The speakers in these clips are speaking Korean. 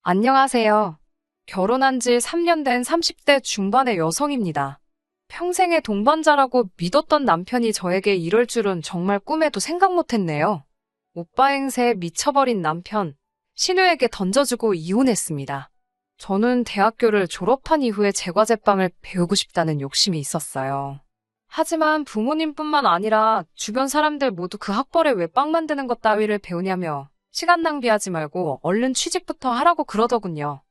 안녕하세요. 결혼한 지 3년 된 30대 중반의 여성입니다. 평생의 동반자라고 믿었던 남편이 저에게 이럴 줄은 정말 꿈에도 생각 못했네요. 오빠 행세에 미쳐버린 남편, 신우에게 던져주고 이혼했습니다. 저는 대학교를 졸업한 이후에 제과제빵을 배우고 싶다는 욕심이 있었어요. 하지만 부모님뿐만 아니라 주변 사람들 모두 그 학벌에 왜 빵 만드는 것 따위를 배우냐며 시간 낭비하지 말고 얼른 취직부터 하라고 그러더군요.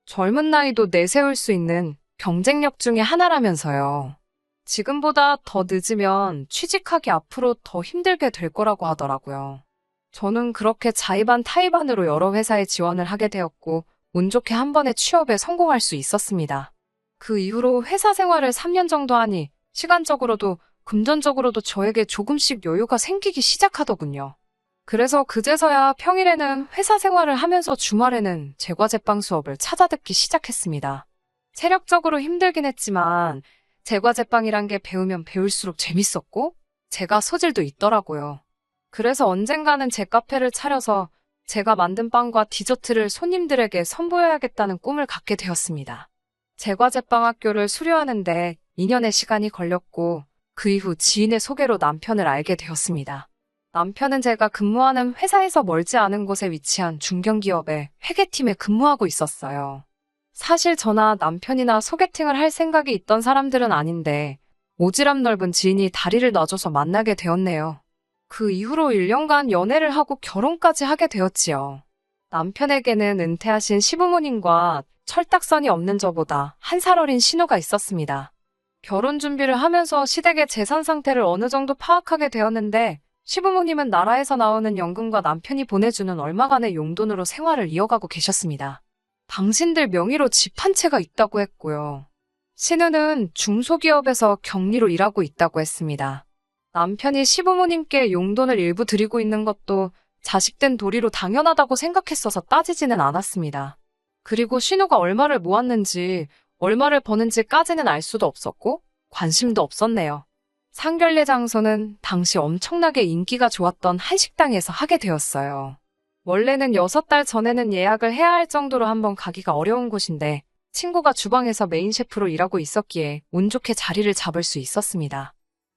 젊은 나이도 내세울 수 있는 경쟁력 중에 하나라면서요. 지금보다 더 늦으면 취직하기 앞으로 더 힘들게 될 거라고 하더라고요. 저는 그렇게 자의반 타의반으로 여러 회사에 지원을 하게 되었고 운 좋게 한 번에 취업에 성공할 수 있었습니다. 그 이후로 회사 생활을 3년 정도 하니 시간적으로도 금전적으로도 저에게 조금씩 여유가 생기기 시작하더군요. 그래서 그제서야 평일에는 회사 생활을 하면서 주말에는 제과제빵 수업을 찾아듣기 시작했습니다. 체력적으로 힘들긴 했지만 제과제빵이란 게 배우면 배울수록 재밌었고 제가 소질도 있더라고요. 그래서 언젠가는 제 카페를 차려서 제가 만든 빵과 디저트를 손님들에게 선보여야겠다는 꿈을 갖게 되었습니다. 제과제빵 학교를 수료하는데 2년의 시간이 걸렸고 그 이후 지인의 소개로 남편을 알게 되었습니다. 남편은 제가 근무하는 회사에서 멀지 않은 곳에 위치한 중견기업의 회계팀에 근무하고 있었어요. 사실 저나 남편이나 소개팅을 할 생각이 있던 사람들은 아닌데 오지랖 넓은 지인이 다리를 놔줘서 만나게 되었네요. 그 이후로 1년간 연애를 하고 결혼까지 하게 되었지요. 남편에게는 은퇴하신 시부모님과 철딱선이 없는 저보다 한 살 어린 신우가 있었습니다. 결혼 준비를 하면서 시댁의 재산 상태를 어느 정도 파악하게 되었는데 시부모님은 나라에서 나오는 연금과 남편이 보내주는 얼마간의 용돈으로 생활을 이어가고 계셨습니다. 당신들 명의로 집 한 채가 있다고 했고요. 신우는 중소기업에서 격리로 일하고 있다고 했습니다. 남편이 시부모님께 용돈을 일부 드리고 있는 것도 자식된 도리로 당연하다고 생각했어서 따지지는 않았습니다. 그리고 신우가 얼마를 모았는지, 얼마를 버는지까지는 알 수도 없었고 관심도 없었네요. 상견례 장소는 당시 엄청나게 인기가 좋았던 한식당에서 하게 되었어요. 원래는 6달 전에는 예약을 해야 할 정도로 한번 가기가 어려운 곳인데 친구가 주방에서 메인 셰프로 일하고 있었기에 운 좋게 자리를 잡을 수 있었습니다.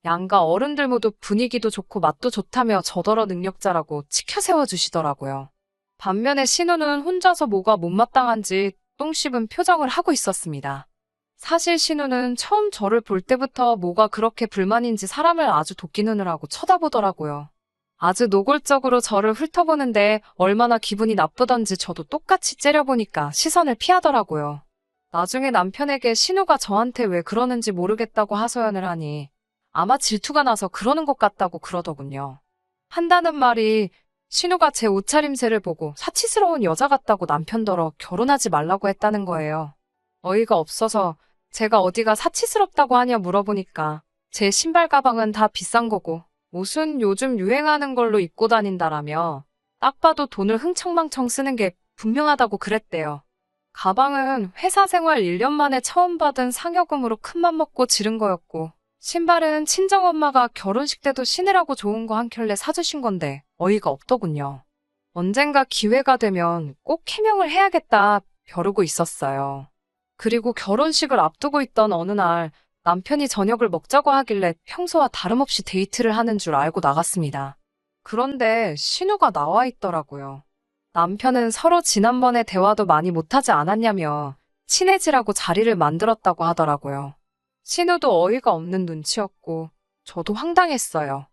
양가 어른들 모두 분위기도 좋고 맛도 좋다며 저더러 능력자라고 치켜 세워주시더라고요. 반면에 신우는 혼자서 뭐가 못마땅한지 똥 씹은 표정을 하고 있었습니다. 사실 신우는 처음 저를 볼 때부터 뭐가 그렇게 불만인지 사람을 아주 도끼 눈을 하고 쳐다보더라고요. 아주 노골적으로 저를 훑어보는데 얼마나 기분이 나쁘던지 저도 똑같이 째려보니까 시선을 피하더라고요. 나중에 남편에게 신우가 저한테 왜 그러는지 모르겠다고 하소연을 하니 아마 질투가 나서 그러는 것 같다고 그러더군요. 한다는 말이 신우가 제 옷차림새를 보고 사치스러운 여자 같다고 남편더러 결혼하지 말라고 했다는 거예요. 어이가 없어서 제가 어디가 사치스럽다고 하냐 물어보니까 제 신발 가방은 다 비싼 거고 옷은 요즘 유행하는 걸로 입고 다닌다라며 딱 봐도 돈을 흥청망청 쓰는 게 분명하다고 그랬대요. 가방은 회사 생활 1년 만에 처음 받은 상여금으로 큰맘 먹고 지른 거였고 신발은 친정엄마가 결혼식 때도 신으라고 좋은 거 한 켤레 사주신 건데 어이가 없더군요. 언젠가 기회가 되면 꼭 해명을 해야겠다 벼르고 있었어요. 그리고 결혼식을 앞두고 있던 어느 날 남편이 저녁을 먹자고 하길래 평소와 다름없이 데이트를 하는 줄 알고 나갔습니다. 그런데 신우가 나와 있더라고요. 남편은 서로 지난번에 대화도 많이 못하지 않았냐며 친해지라고 자리를 만들었다고 하더라고요. 신우도 어이가 없는 눈치였고 저도 황당했어요.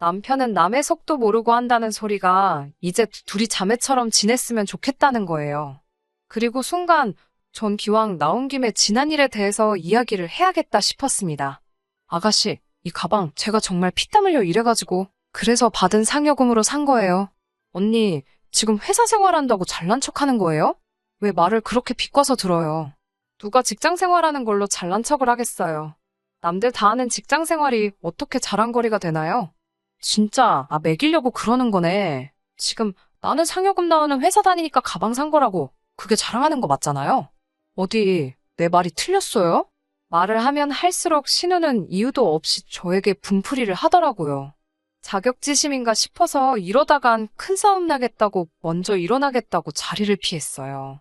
남편은 남의 속도 모르고 한다는 소리가 이제 둘이 자매처럼 지냈으면 좋겠다는 거예요. 그리고 순간 전 기왕 나온 김에 지난 일에 대해서 이야기를 해야겠다 싶었습니다. 아가씨, 이 가방 제가 정말 피땀 흘려 일해가지고 그래서 받은 상여금으로 산 거예요. 언니, 지금 회사 생활한다고 잘난 척하는 거예요? 왜 말을 그렇게 비꼬아서 들어요? 누가 직장 생활하는 걸로 잘난 척을 하겠어요. 남들 다 하는 직장 생활이 어떻게 자랑거리가 되나요? 진짜, 매기려고 그러는 거네. 지금 나는 상여금 나오는 회사 다니니까 가방 산 거라고. 그게 자랑하는 거 맞잖아요. 어디 내 말이 틀렸어요? 말을 하면 할수록 신우는 이유도 없이 저에게 분풀이를 하더라고요. 자격지심인가 싶어서 이러다간 큰 싸움 나겠다고 먼저 일어나겠다고 자리를 피했어요.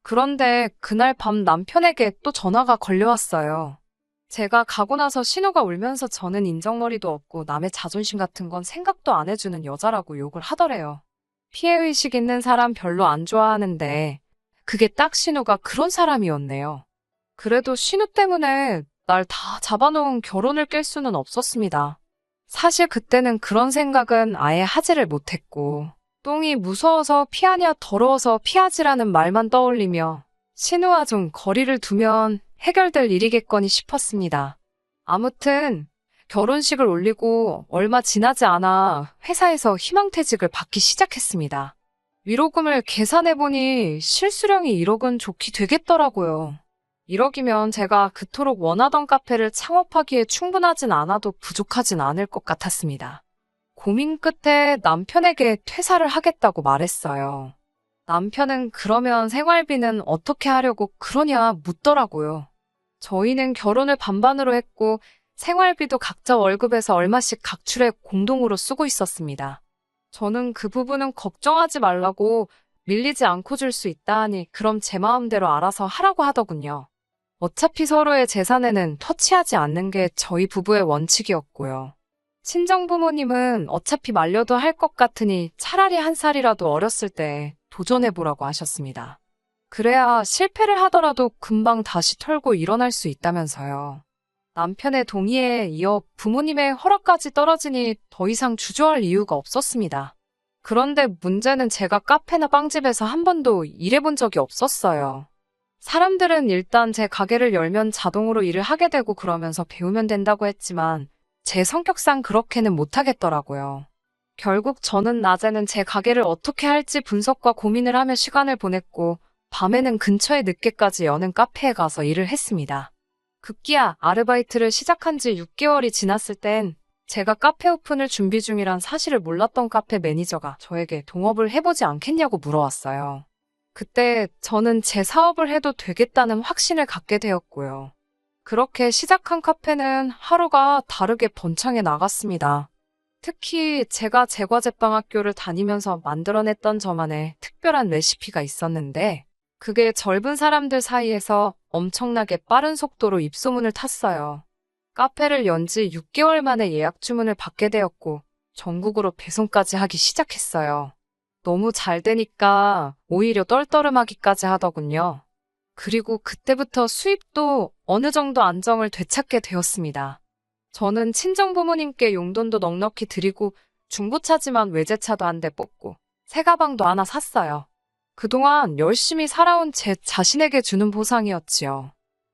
그런데 그날 밤 남편에게 또 전화가 걸려왔어요. 제가 가고 나서 신우가 울면서 저는 인정머리도 없고 남의 자존심 같은 건 생각도 안 해주는 여자라고 욕을 하더래요. 피해의식 있는 사람 별로 안 좋아하는데 그게 딱 신우가 그런 사람이었네요. 그래도 신우 때문에 날 다 잡아놓은 결혼을 깰 수는 없었습니다. 사실 그때는 그런 생각은 아예 하지를 못했고 똥이 무서워서 피하냐 더러워서 피하지라는 말만 떠올리며 신우와 좀 거리를 두면 해결될 일이겠거니 싶었습니다. 아무튼 결혼식을 올리고 얼마 지나지 않아 회사에서 희망퇴직을 받기 시작했습니다. 위로금을 계산해보니 실수령이 1억은 좋게 되겠더라고요. 1억이면 제가 그토록 원하던 카페를 창업하기에 충분하진 않아도 부족하진 않을 것 같았습니다. 고민 끝에 남편에게 퇴사를 하겠다고 말했어요. 남편은 그러면 생활비는 어떻게 하려고 그러냐 묻더라고요. 저희는 결혼을 반반으로 했고 생활비도 각자 월급에서 얼마씩 각출해 공동으로 쓰고 있었습니다. 저는 그 부분은 걱정하지 말라고 밀리지 않고 줄 수 있다 하니 그럼 제 마음대로 알아서 하라고 하더군요. 어차피 서로의 재산에는 터치하지 않는 게 저희 부부의 원칙이었고요. 친정부모님은 어차피 말려도 할 것 같으니 차라리 한 살이라도 어렸을 때 도전해보라고 하셨습니다. 그래야 실패를 하더라도 금방 다시 털고 일어날 수 있다면서요. 남편의 동의에 이어 부모님의 허락까지 떨어지니 더 이상 주저할 이유가 없었습니다. 그런데 문제는 제가 카페나 빵집에서 한 번도 일해본 적이 없었어요. 사람들은 일단 제 가게를 열면 자동으로 일을 하게 되고 그러면서 배우면 된다고 했지만 제 성격상 그렇게는 못하겠더라고요. 결국 저는 낮에는 제 가게를 어떻게 할지 분석과 고민을 하며 시간을 보냈고 밤에는 근처에 늦게까지 여는 카페에 가서 일을 했습니다. 급기야 아르바이트를 시작한 지 6개월이 지났을 땐 제가 카페 오픈을 준비 중이란 사실을 몰랐던 카페 매니저가 저에게 동업을 해보지 않겠냐고 물어왔어요. 그때 저는 제 사업을 해도 되겠다는 확신을 갖게 되었고요. 그렇게 시작한 카페는 하루가 다르게 번창해 나갔습니다. 특히 제가 제과제빵학교를 다니면서 만들어냈던 저만의 특별한 레시피가 있었는데 그게 젊은 사람들 사이에서 엄청나게 빠른 속도로 입소문을 탔어요. 카페를 연 지 6개월 만에 예약 주문을 받게 되었고 전국으로 배송까지 하기 시작했어요. 너무 잘 되니까 오히려 떨떠름하기까지 하더군요. 그리고 그때부터 수입도 어느 정도 안정을 되찾게 되었습니다. 저는 친정부모님께 용돈도 넉넉히 드리고 중고차지만 외제차도 한 대 뽑고 새 가방도 하나 샀어요. 그동안 열심히 살아온 제 자신에게 주는 보상이었지요.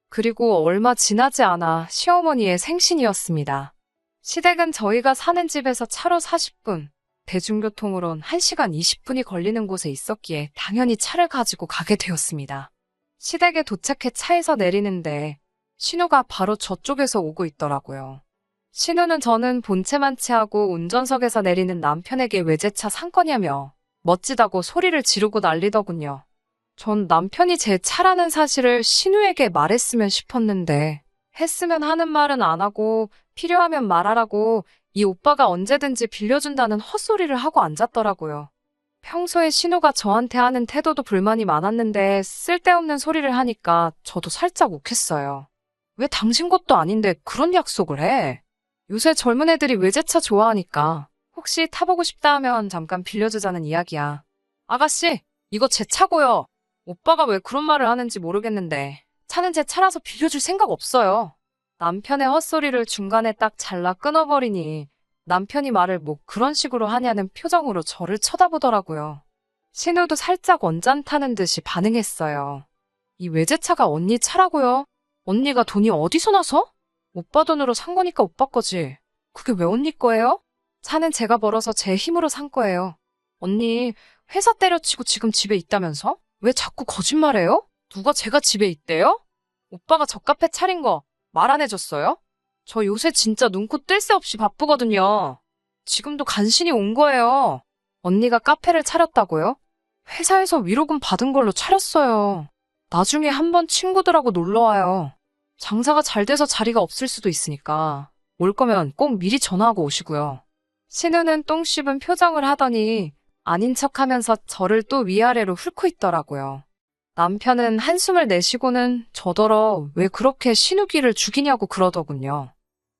그리고 얼마 지나지 않아 시어머니의 생신이었습니다. 시댁은 저희가 사는 집에서 차로 40분, 대중교통으론 1시간 20분이 걸리는 곳에 있었기에 당연히 차를 가지고 가게 되었습니다. 시댁에 도착해 차에서 내리는데 신우가 바로 저쪽에서 오고 있더라고요. 신우는 저는 본체만 채하고 운전석에서 내리는 남편에게 외제차 산 거냐며 멋지다고 소리를 지르고 난리더군요. 전 남편이 제 차라는 사실을 신우에게 말했으면 싶었는데 했으면 하는 말은 안 하고 필요하면 말하라고 이 오빠가 언제든지 빌려준다는 헛소리를 하고 앉았더라고요. 평소에 신우가 저한테 하는 태도도 불만이 많았는데 쓸데없는 소리를 하니까 저도 살짝 욱했어요. 왜 당신 것도 아닌데 그런 약속을 해? 요새 젊은 애들이 외제차 좋아하니까 혹시 타보고 싶다 하면 잠깐 빌려주자는 이야기야. 아가씨, 이거 제 차고요. 오빠가 왜 그런 말을 하는지 모르겠는데 차는 제 차라서 빌려줄 생각 없어요. 남편의 헛소리를 중간에 딱 잘라 끊어버리니 남편이 말을 뭐 그런 식으로 하냐는 표정으로 저를 쳐다보더라고요. 신우도 살짝 언짢다는 듯이 반응했어요. 이 외제차가 언니 차라고요? 언니가 돈이 어디서 나서? 오빠 돈으로 산 거니까 오빠 거지. 그게 왜 언니 거예요? 차는 제가 벌어서 제 힘으로 산 거예요. 언니, 회사 때려치고 지금 집에 있다면서? 왜 자꾸 거짓말해요? 누가 제가 집에 있대요? 오빠가 저 카페 차린 거 말 안 해줬어요? 저 요새 진짜 눈코 뜰 새 없이 바쁘거든요. 지금도 간신히 온 거예요. 언니가 카페를 차렸다고요? 회사에서 위로금 받은 걸로 차렸어요. 나중에 한번 친구들하고 놀러와요. 장사가 잘 돼서 자리가 없을 수도 있으니까 올 거면 꼭 미리 전화하고 오시고요. 신우는 똥 씹은 표정을 하더니 아닌 척하면서 저를 또 위아래로 훑고 있더라고요. 남편은 한숨을 내쉬고는 저더러 왜 그렇게 신우기를 죽이냐고 그러더군요.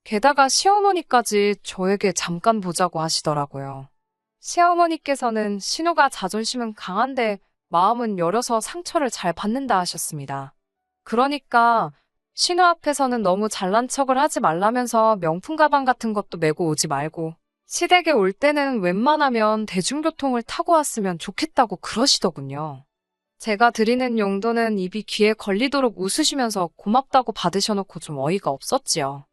게다가 시어머니까지 저에게 잠깐 보자고 하시더라고요. 시어머니께서는 신우가 자존심은 강한데 마음은 여려서 상처를 잘 받는다 하셨습니다. 그러니까 신우 앞에서는 너무 잘난 척을 하지 말라면서 명품 가방 같은 것도 메고 오지 말고 시댁에 올 때는 웬만하면 대중교통을 타고 왔으면 좋겠다고 그러시더군요. 제가 드리는 용도는 입이 귀에 걸리도록 웃으시면서 고맙다고 받으셔놓고 좀 어이가 없었지요.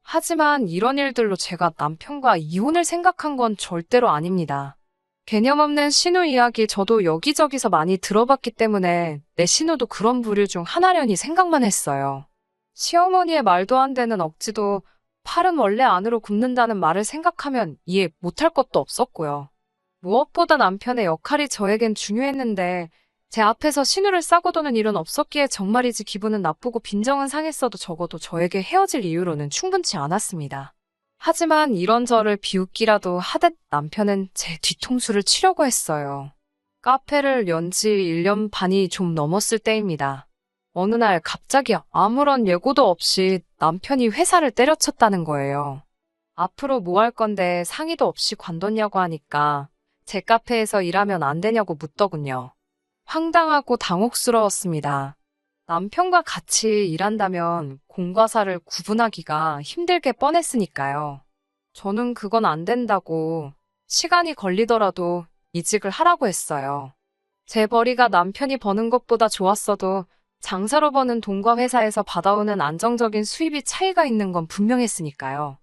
하지만 이런 일들로 제가 남편과 이혼을 생각한 건 절대로 아닙니다. 개념 없는 신우 이야기 저도 여기저기서 많이 들어봤기 때문에 내 신우도 그런 부류 중 하나려니 생각만 했어요. 시어머니의 말도 안 되는 억지도 팔은 원래 안으로 굽는다는 말을 생각하면 이해 못할 것도 없었고요. 무엇보다 남편의 역할이 저에겐 중요했는데 제 앞에서 신우를 싸고 도는 일은 없었기에 정말이지 기분은 나쁘고 빈정은 상했어도 적어도 저에게 헤어질 이유로는 충분치 않았습니다. 하지만 이런 저를 비웃기라도 하듯 남편은 제 뒤통수를 치려고 했어요. 카페를 연 지 1년 반이 좀 넘었을 때입니다. 어느 날 갑자기 아무런 예고도 없이 남편이 회사를 때려쳤다는 거예요. 앞으로 뭐 할 건데 상의도 없이 관뒀냐고 하니까 제 카페에서 일하면 안 되냐고 묻더군요. 황당하고 당혹스러웠습니다. 남편과 같이 일한다면 공과 사를 구분하기가 힘들게 뻔했으니까요. 저는 그건 안 된다고 시간이 걸리더라도 이직을 하라고 했어요. 제 벌이가 남편이 버는 것보다 좋았어도 장사로 버는 돈과 회사에서 받아오는 안정적인 수입이 차이가 있는 건 분명했으니까요.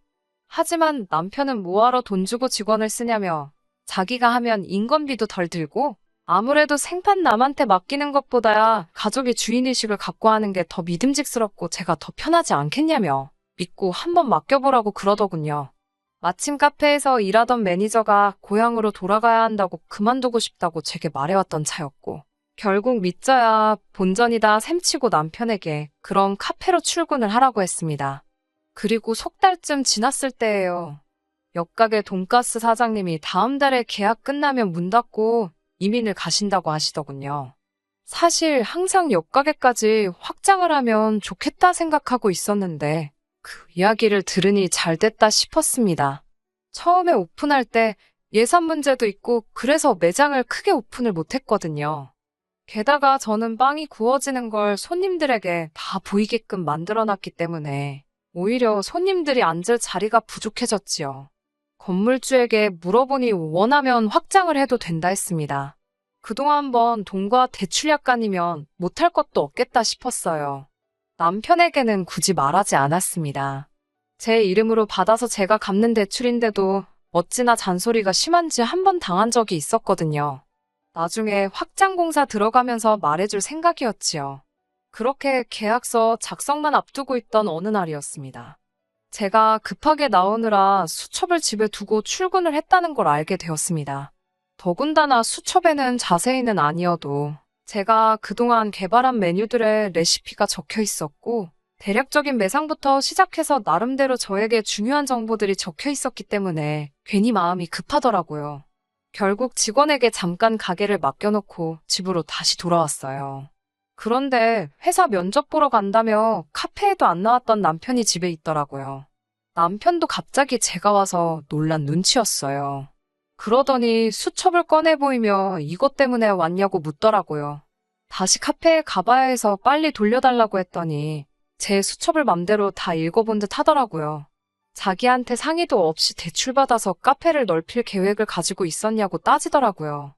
하지만 남편은 뭐하러 돈 주고 직원을 쓰냐며 자기가 하면 인건비도 덜 들고 아무래도 생판 남한테 맡기는 것보다야 가족이 주인의식을 갖고 하는 게 더 믿음직스럽고 제가 더 편하지 않겠냐며 믿고 한번 맡겨보라고 그러더군요. 마침 카페에서 일하던 매니저가 고향으로 돌아가야 한다고 그만두고 싶다고 제게 말해왔던 차였고 결국 믿져야 본전이다 셈치고 남편에게 그런 카페로 출근을 하라고 했습니다. 그리고 석 달쯤 지났을 때예요. 옆가게 돈가스 사장님이 다음 달에 계약 끝나면 문 닫고 이민을 가신다고 하시더군요. 사실 항상 옆가게까지 확장을 하면 좋겠다 생각하고 있었는데 그 이야기를 들으니 잘 됐다 싶었습니다. 처음에 오픈할 때 예산 문제도 있고 그래서 매장을 크게 오픈을 못했거든요. 게다가 저는 빵이 구워지는 걸 손님들에게 다 보이게끔 만들어놨기 때문에 오히려 손님들이 앉을 자리가 부족해졌지요. 건물주에게 물어보니 원하면 확장을 해도 된다 했습니다. 그동안 한번 돈과 대출 약간이면 못할 것도 없겠다 싶었어요. 남편에게는 굳이 말하지 않았습니다. 제 이름으로 받아서 제가 갚는 대출인데도 어찌나 잔소리가 심한지 한 번 당한 적이 있었거든요. 나중에 확장공사 들어가면서 말해줄 생각이었지요. 그렇게 계약서 작성만 앞두고 있던 어느 날이었습니다. 제가 급하게 나오느라 수첩을 집에 두고 출근을 했다는 걸 알게 되었습니다. 더군다나 수첩에는 자세히는 아니어도 제가 그동안 개발한 메뉴들의 레시피가 적혀 있었고 대략적인 매상부터 시작해서 나름대로 저에게 중요한 정보들이 적혀 있었기 때문에 괜히 마음이 급하더라고요. 결국 직원에게 잠깐 가게를 맡겨놓고 집으로 다시 돌아왔어요. 그런데 회사 면접 보러 간다며 카페에도 안 나왔던 남편이 집에 있더라고요. 남편도 갑자기 제가 와서 놀란 눈치였어요. 그러더니 수첩을 꺼내 보이며 이것 때문에 왔냐고 묻더라고요. 다시 카페에 가봐야 해서 빨리 돌려달라고 했더니 제 수첩을 맘대로 다 읽어본 듯 하더라고요. 자기한테 상의도 없이 대출받아서 카페를 넓힐 계획을 가지고 있었냐고 따지더라고요.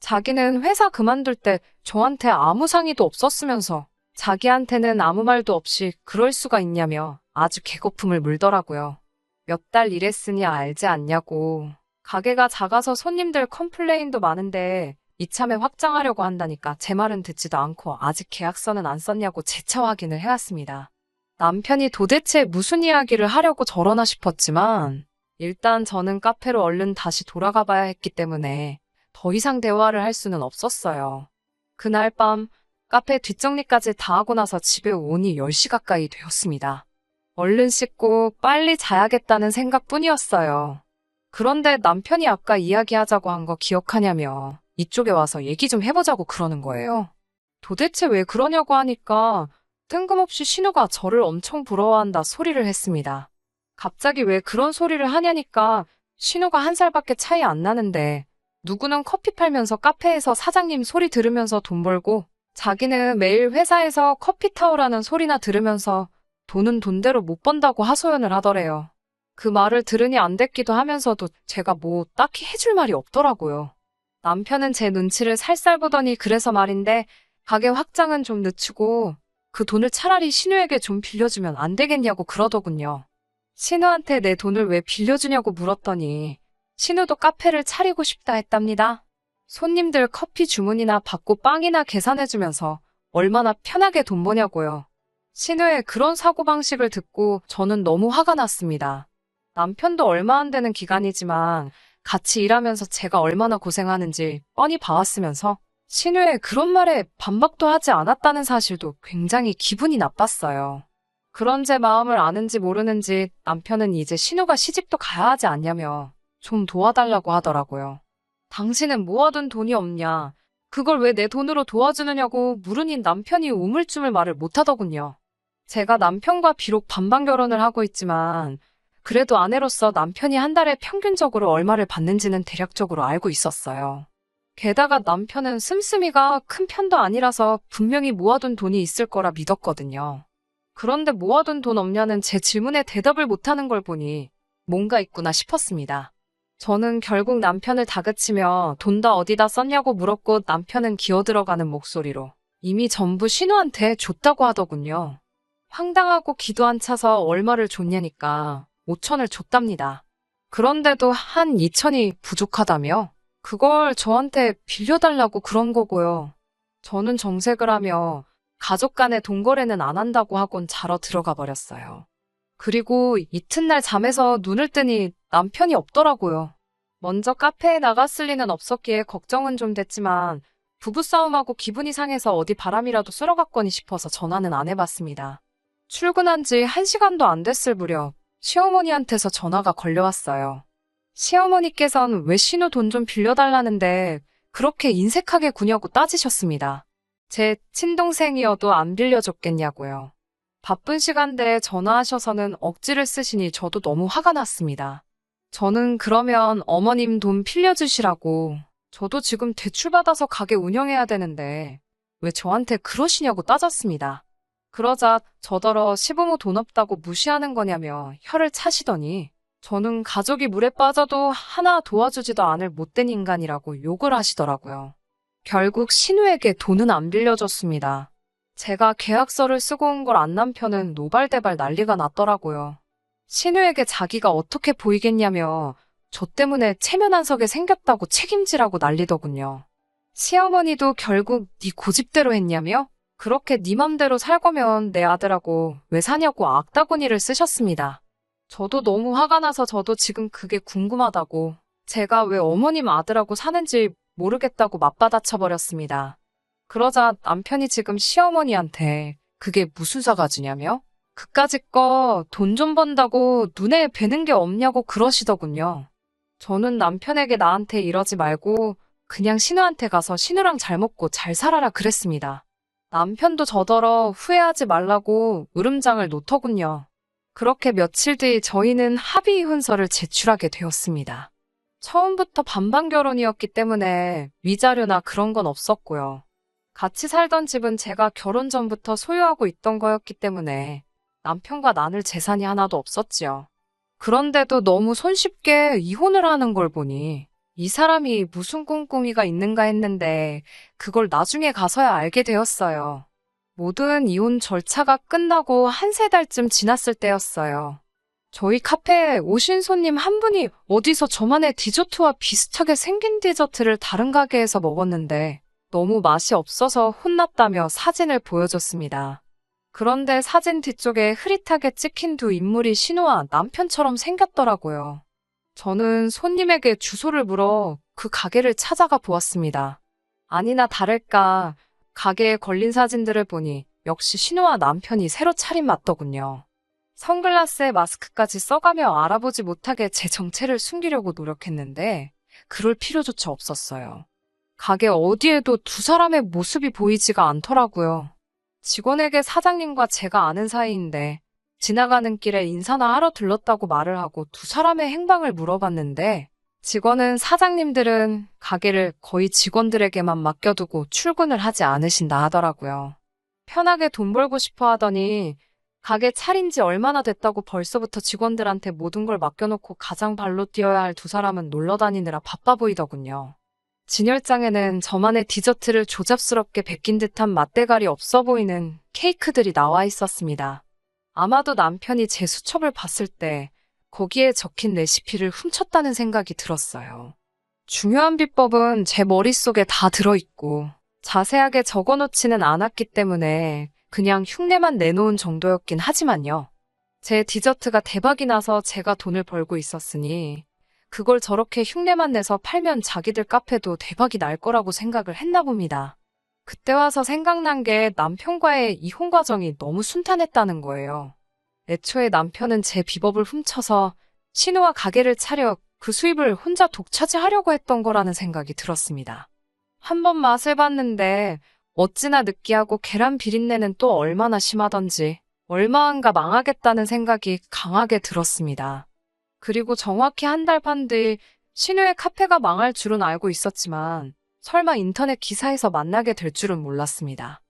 자기는 회사 그만둘 때 저한테 아무 상의도 없었으면서 자기한테는 아무 말도 없이 그럴 수가 있냐며 아주 개거품을 물더라고요. 몇 달 일했으니 알지 않냐고. 가게가 작아서 손님들 컴플레인도 많은데 이참에 확장하려고 한다니까 제 말은 듣지도 않고 아직 계약서는 안 썼냐고 재차 확인을 해왔습니다. 남편이 도대체 무슨 이야기를 하려고 저러나 싶었지만 일단 저는 카페로 얼른 다시 돌아가 봐야 했기 때문에 더 이상 대화를 할 수는 없었어요. 그날 밤 카페 뒷정리까지 다 하고 나서 집에 오니 10시 가까이 되었습니다. 얼른 씻고 빨리 자야겠다는 생각뿐이었어요. 그런데 남편이 아까 이야기하자고 한 거 기억하냐며 이쪽에 와서 얘기 좀 해보자고 그러는 거예요. 도대체 왜 그러냐고 하니까 뜬금없이 신우가 저를 엄청 부러워한다 소리를 했습니다. 갑자기 왜 그런 소리를 하냐니까 신우가 1살밖에 차이 안 나는데 누구는 커피 팔면서 카페에서 사장님 소리 들으면서 돈 벌고 자기는 매일 회사에서 커피 타오라는 소리나 들으면서 돈은 돈대로 못 번다고 하소연을 하더래요. 그 말을 들으니 안 됐기도 하면서도 제가 뭐 딱히 해줄 말이 없더라고요. 남편은 제 눈치를 살살 보더니 그래서 말인데 가게 확장은 좀 늦추고 그 돈을 차라리 신우에게 좀 빌려주면 안 되겠냐고 그러더군요. 신우한테 내 돈을 왜 빌려주냐고 물었더니 신우도 카페를 차리고 싶다 했답니다. 손님들 커피 주문이나 받고 빵이나 계산해주면서 얼마나 편하게 돈 버냐고요. 신우의 그런 사고방식을 듣고 저는 너무 화가 났습니다. 남편도 얼마 안 되는 기간이지만 같이 일하면서 제가 얼마나 고생하는지 뻔히 봐왔으면서 신우의 그런 말에 반박도 하지 않았다는 사실도 굉장히 기분이 나빴어요. 그런 제 마음을 아는지 모르는지 남편은 이제 신우가 시집도 가야 하지 않냐며 좀 도와달라고 하더라고요. 당신은 모아둔 돈이 없냐? 그걸 왜 내 돈으로 도와주느냐고 물으니 남편이 우물쭈물 말을 못하더군요. 제가 남편과 비록 반반 결혼을 하고 있지만 그래도 아내로서 남편이 한 달에 평균적으로 얼마를 받는지는 대략적으로 알고 있었어요. 게다가 남편은 씀씀이가 큰 편도 아니라서 분명히 모아둔 돈이 있을 거라 믿었거든요. 그런데 모아둔 돈 없냐는 제 질문에 대답을 못하는 걸 보니 뭔가 있구나 싶었습니다. 저는 결국 남편을 다그치며 돈 다 어디다 썼냐고 물었고 남편은 기어들어가는 목소리로 이미 전부 신우한테 줬다고 하더군요. 황당하고 기도 안 차서 얼마를 줬냐니까 5천을 줬답니다. 그런데도 한 2천이 부족하다며? 그걸 저한테 빌려달라고 그런 거고요. 저는 정색을 하며 가족 간의 돈거래는 안 한다고 하곤 자러 들어가 버렸어요. 그리고 이튿날 잠에서 눈을 뜨니 남편이 없더라고요. 먼저 카페에 나갔을 리는 없었기에 걱정은 좀 됐지만 부부싸움하고 기분이 상해서 어디 바람이라도 쐬러 갔거니 싶어서 전화는 안 해봤습니다. 출근한 지 1시간도 안 됐을 무렵 시어머니한테서 전화가 걸려왔어요. 시어머니께선 왜 신우 돈 좀 빌려달라는데 그렇게 인색하게 구냐고 따지셨습니다. 제 친동생이어도 안 빌려줬겠냐고요. 바쁜 시간대에 전화하셔서는 억지를 쓰시니 저도 너무 화가 났습니다. 저는 그러면 어머님 돈 빌려주시라고 저도 지금 대출받아서 가게 운영해야 되는데 왜 저한테 그러시냐고 따졌습니다. 그러자 저더러 시부모 돈 없다고 무시하는 거냐며 혀를 차시더니 저는 가족이 물에 빠져도 하나 도와주지도 않을 못된 인간이라고 욕을 하시더라고요. 결국 신우에게 돈은 안 빌려줬습니다. 제가 계약서를 쓰고 온 걸 안 남편은 노발대발 난리가 났더라고요. 신우에게 자기가 어떻게 보이겠냐며 저 때문에 체면 안 서게 생겼다고 책임지라고 난리더군요. 시어머니도 결국 네 고집대로 했냐며? 그렇게 네 맘대로 살 거면 내 아들하고 왜 사냐고 악다구니를 쓰셨습니다. 저도 너무 화가 나서 저도 지금 그게 궁금하다고 제가 왜 어머님 아들하고 사는지 모르겠다고 맞받아쳐 버렸습니다. 그러자 남편이 지금 시어머니한테 그게 무슨 사가지냐며? 그까짓 거 돈 좀 번다고 눈에 뵈는 게 없냐고 그러시더군요. 저는 남편에게 나한테 이러지 말고 그냥 신우한테 가서 신우랑 잘 먹고 잘 살아라 그랬습니다. 남편도 저더러 후회하지 말라고 으름장을 놓더군요. 그렇게 며칠 뒤 저희는 합의 이혼서를 제출하게 되었습니다. 처음부터 반반 결혼이었기 때문에 위자료나 그런 건 없었고요. 같이 살던 집은 제가 결혼 전부터 소유하고 있던 거였기 때문에 남편과 나눌 재산이 하나도 없었지요. 그런데도 너무 손쉽게 이혼을 하는 걸 보니 이 사람이 무슨 꿍꿍이가 있는가 했는데 그걸 나중에 가서야 알게 되었어요. 모든 이혼 절차가 끝나고 1~3달쯤 지났을 때였어요. 저희 카페에 오신 손님 한 분이 어디서 저만의 디저트와 비슷하게 생긴 디저트를 다른 가게에서 먹었는데 너무 맛이 없어서 혼났다며 사진을 보여줬습니다. 그런데 사진 뒤쪽에 흐릿하게 찍힌 두 인물이 신우와 남편처럼 생겼더라고요. 저는 손님에게 주소를 물어 그 가게를 찾아가 보았습니다. 아니나 다를까 가게에 걸린 사진들을 보니 역시 신우와 남편이 새로 차린 맞더군요. 선글라스에 마스크까지 써가며 알아보지 못하게 제 정체를 숨기려고 노력했는데 그럴 필요조차 없었어요. 가게 어디에도 두 사람의 모습이 보이지가 않더라고요. 직원에게 사장님과 제가 아는 사이인데 지나가는 길에 인사나 하러 들렀다고 말을 하고 두 사람의 행방을 물어봤는데 직원은 사장님들은 가게를 거의 직원들에게만 맡겨두고 출근을 하지 않으신다 하더라고요. 편하게 돈 벌고 싶어 하더니 가게 차린 지 얼마나 됐다고 벌써부터 직원들한테 모든 걸 맡겨놓고 가장 발로 뛰어야 할 두 사람은 놀러 다니느라 바빠 보이더군요. 진열장에는 저만의 디저트를 조잡스럽게 베낀 듯한 맛대가리 없어 보이는 케이크들이 나와 있었습니다. 아마도 남편이 제 수첩을 봤을 때 거기에 적힌 레시피를 훔쳤다는 생각이 들었어요. 중요한 비법은 제 머릿속에 다 들어있고 자세하게 적어놓지는 않았기 때문에 그냥 흉내만 내놓은 정도였긴 하지만요. 제 디저트가 대박이 나서 제가 돈을 벌고 있었으니 그걸 저렇게 흉내만 내서 팔면 자기들 카페도 대박이 날 거라고 생각을 했나 봅니다. 그때 와서 생각난 게 남편과의 이혼 과정이 너무 순탄했다는 거예요. 애초에 남편은 제 비법을 훔쳐서 신우와 가게를 차려 그 수입을 혼자 독차지하려고 했던 거라는 생각이 들었습니다. 한번 맛을 봤는데 어찌나 느끼하고 계란 비린내는 또 얼마나 심하던지 얼마안가 망하겠다는 생각이 강하게 들었습니다. 그리고 정확히 한 달 반 뒤 신우의 카페가 망할 줄은 알고 있었지만 설마 인터넷 기사에서 만나게 될 줄은 몰랐습니다.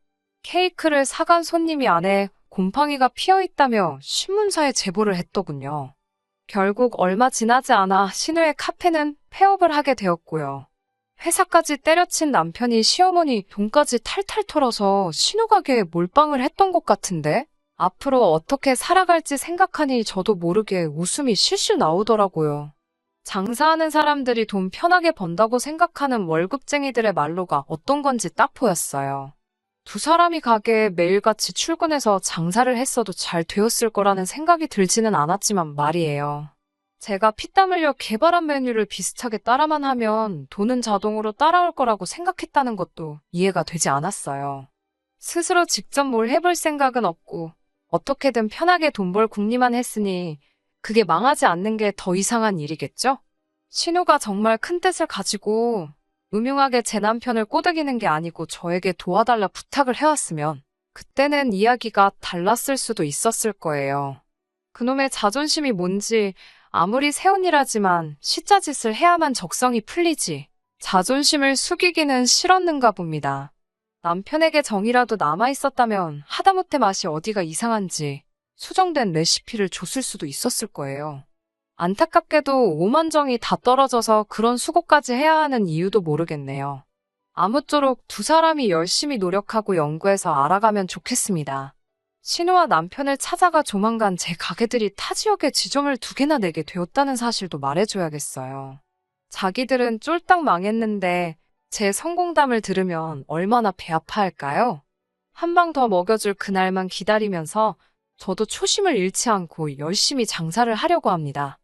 케이크를 사간 손님이 안에 곰팡이가 피어있다며 신문사에 제보를 했더군요. 결국 얼마 지나지 않아 신우의 카페는 폐업을 하게 되었고요. 회사까지 때려친 남편이 시어머니 돈까지 탈탈 털어서 신우 가게에 몰빵을 했던 것 같은데 앞으로 어떻게 살아갈지 생각하니 저도 모르게 웃음이 실실 나오더라고요. 장사하는 사람들이 돈 편하게 번다고 생각하는 월급쟁이들의 말로가 어떤 건지 딱 보였어요. 두 사람이 가게에 매일같이 출근해서 장사를 했어도 잘 되었을 거라는 생각이 들지는 않았지만 말이에요. 제가 피땀 흘려 개발한 메뉴를 비슷하게 따라만 하면 돈은 자동으로 따라올 거라고 생각했다는 것도 이해가 되지 않았어요. 스스로 직접 뭘 해볼 생각은 없고 어떻게든 편하게 돈 벌 궁리만 했으니 그게 망하지 않는 게 더 이상한 일이겠죠? 신우가 정말 큰 뜻을 가지고 음흉하게 제 남편을 꼬드기는 게 아니고 저에게 도와달라 부탁을 해왔으면 그때는 이야기가 달랐을 수도 있었을 거예요. 그놈의 자존심이 뭔지 아무리 새언니라지만 시짜짓을 해야만 적성이 풀리지 자존심을 숙이기는 싫었는가 봅니다. 남편에게 정이라도 남아있었다면 하다못해 맛이 어디가 이상한지 수정된 레시피를 줬을 수도 있었을 거예요. 안타깝게도 오만정이 다 떨어져서 그런 수고까지 해야 하는 이유도 모르겠네요. 아무쪼록 두 사람이 열심히 노력하고 연구해서 알아가면 좋겠습니다. 신우와 남편을 찾아가 조만간 제 가게들이 타 지역에 지점을 2개나 내게 되었다는 사실도 말해줘야겠어요. 자기들은 쫄딱 망했는데 제 성공담을 들으면 얼마나 배 아파할까요? 한 방 더 먹여줄 그날만 기다리면서 저도 초심을 잃지 않고 열심히 장사를 하려고 합니다.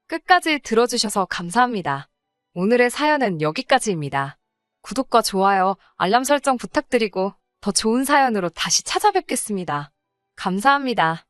끝까지 들어주셔서 감사합니다. 오늘의 사연은 여기까지입니다. 구독과 좋아요, 알람 설정 부탁드리고 더 좋은 사연으로 다시 찾아뵙겠습니다. 감사합니다.